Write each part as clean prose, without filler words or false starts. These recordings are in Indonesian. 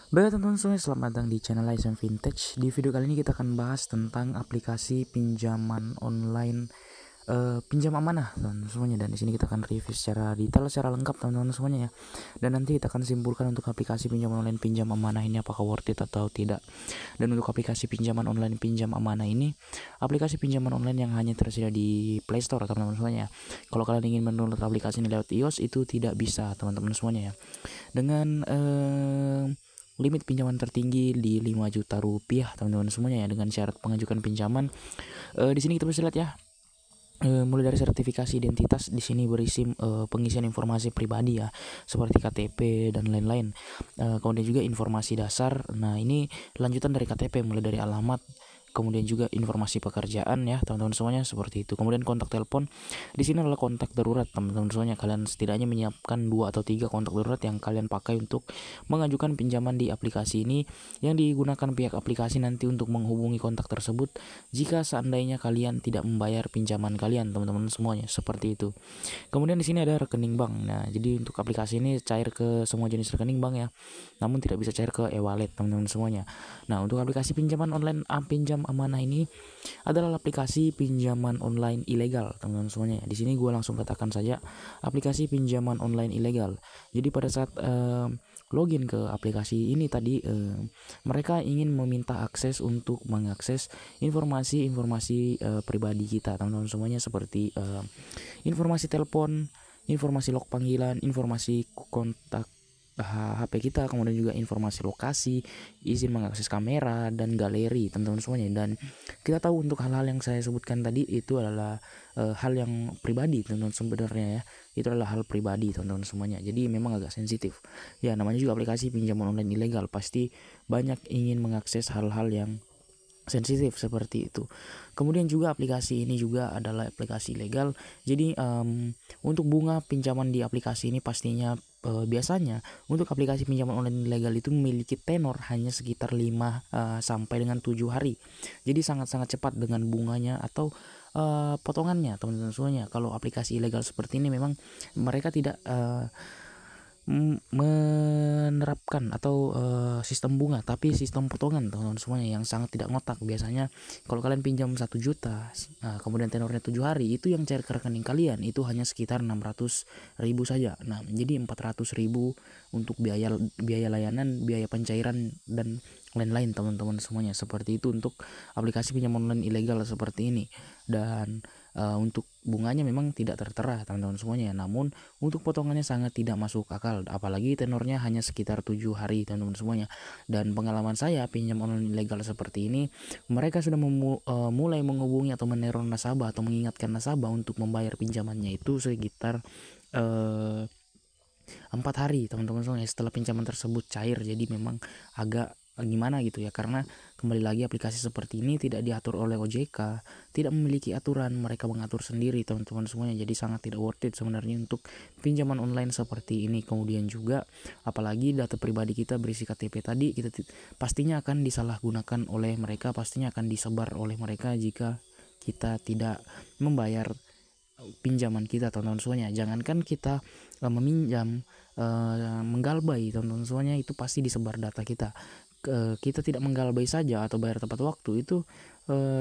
Baik teman-teman semuanya, selamat datang di channel License Vintage. Di video kali ini kita akan bahas tentang aplikasi pinjaman online, pinjam amanah teman-teman semuanya. Dan di sini kita akan review secara detail, secara lengkap teman-teman semuanya ya. Dan nanti kita akan simpulkan untuk aplikasi pinjaman online pinjam amanah ini apakah worth it atau tidak. Dan untuk aplikasi pinjaman online pinjam amanah ini, aplikasi pinjaman online yang hanya tersedia di Play Store teman-teman semuanya. Kalau kalian ingin mendownload aplikasi ini lewat iOS itu tidak bisa teman-teman semuanya ya. Dengan limit pinjaman tertinggi di 5 juta rupiah teman-teman semuanya ya, dengan syarat pengajukan pinjaman. Di sini kita bisa lihat ya, mulai dari sertifikasi identitas. Di sini berisi pengisian informasi pribadi ya, seperti KTP dan lain-lain. Kemudian juga informasi dasar. Nah, ini lanjutan dari KTP, mulai dari alamat, kemudian juga informasi pekerjaan ya teman-teman semuanya, seperti itu. Kemudian kontak telepon. Di sini adalah kontak darurat teman-teman semuanya. Kalian setidaknya menyiapkan 2 atau 3 kontak darurat yang kalian pakai untuk mengajukan pinjaman di aplikasi ini, yang digunakan pihak aplikasi nanti untuk menghubungi kontak tersebut jika seandainya kalian tidak membayar pinjaman kalian teman-teman semuanya, seperti itu. Kemudian di sini ada rekening bank. Nah, jadi untuk aplikasi ini cair ke semua jenis rekening bank ya, namun tidak bisa cair ke e-wallet teman-teman semuanya. Nah, untuk aplikasi pinjaman online pinjam amanah ini adalah aplikasi pinjaman online ilegal teman-teman semuanya. Di sini gue langsung katakan saja, aplikasi pinjaman online ilegal. Jadi pada saat login ke aplikasi ini tadi, mereka ingin meminta akses untuk mengakses informasi pribadi kita teman-teman semuanya, seperti informasi telepon, informasi log panggilan, informasi kontak HP kita, kemudian juga informasi lokasi, izin mengakses kamera dan galeri teman-teman semuanya. Dan kita tahu untuk hal-hal yang saya sebutkan tadi itu adalah hal yang pribadi teman-teman sebenarnya ya. Itu adalah hal pribadi teman-teman semuanya. Jadi memang agak sensitif. Ya, namanya juga aplikasi pinjaman online ilegal, pasti banyak ingin mengakses hal-hal yang sensitif seperti itu. Kemudian juga aplikasi ini juga adalah aplikasi ilegal. Jadi untuk bunga pinjaman di aplikasi ini pastinya biasanya untuk aplikasi pinjaman online ilegal itu memiliki tenor hanya sekitar 5 sampai dengan 7 hari. Jadi sangat-sangat cepat dengan bunganya atau potongannya teman-teman semuanya. Kalau aplikasi ilegal seperti ini memang mereka tidak menerapkan atau sistem bunga, tapi sistem potongan teman-teman semuanya, yang sangat tidak ngotak. Biasanya kalau kalian pinjam 1 juta, kemudian tenornya 7 hari, itu yang cair ke rekening kalian itu hanya sekitar 600.000 saja. Nah, jadi 400.000 untuk biaya layanan, biaya pencairan dan lain-lain teman-teman semuanya, seperti itu untuk aplikasi pinjaman online ilegal seperti ini. Dan untuk bunganya memang tidak tertera teman-teman semuanya, namun untuk potongannya sangat tidak masuk akal, apalagi tenornya hanya sekitar 7 hari teman-teman semuanya. Dan pengalaman saya pinjam online ilegal seperti ini, mereka sudah mulai menghubungi atau meneror nasabah atau mengingatkan nasabah untuk membayar pinjamannya itu sekitar 4 hari teman-teman semuanya setelah pinjaman tersebut cair. Jadi memang agak gimana gitu ya, karena kembali lagi aplikasi seperti ini tidak diatur oleh OJK, tidak memiliki aturan, mereka mengatur sendiri teman-teman semuanya. Jadi sangat tidak worth it sebenarnya untuk pinjaman online seperti ini. Kemudian juga apalagi data pribadi kita berisi KTP tadi, kita pastinya akan disalahgunakan oleh mereka, pastinya akan disebar oleh mereka jika kita tidak membayar pinjaman kita teman-teman semuanya. Jangankan kita meminjam, menggalbay teman-teman semuanya, itu pasti disebar data kita. Kita tidak menggalbay saja atau bayar tepat waktu, itu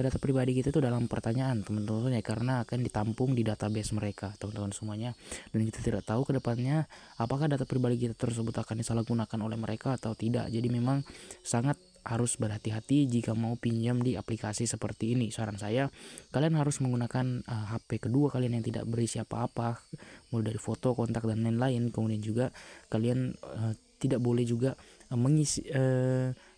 data pribadi kita itu dalam pertanyaan teman-teman semuanya, karena akan ditampung di database mereka teman-teman semuanya. Dan kita tidak tahu ke depannya apakah data pribadi kita tersebut akan disalahgunakan oleh mereka atau tidak. Jadi memang sangat harus berhati-hati jika mau pinjam di aplikasi seperti ini. Saran saya, kalian harus menggunakan HP kedua kalian yang tidak berisi apa-apa, mulai dari foto, kontak dan lain-lain. Kemudian juga kalian tidak boleh juga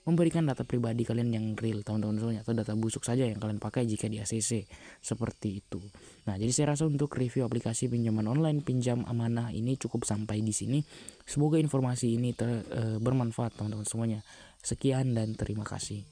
memberikan data pribadi kalian yang real teman-teman semuanya, atau data busuk saja yang kalian pakai jika di ACC, seperti itu. Nah, jadi saya rasa untuk review aplikasi pinjaman online pinjam amanah ini cukup sampai di sini. Semoga informasi ini bermanfaat teman-teman semuanya. Sekian dan terima kasih.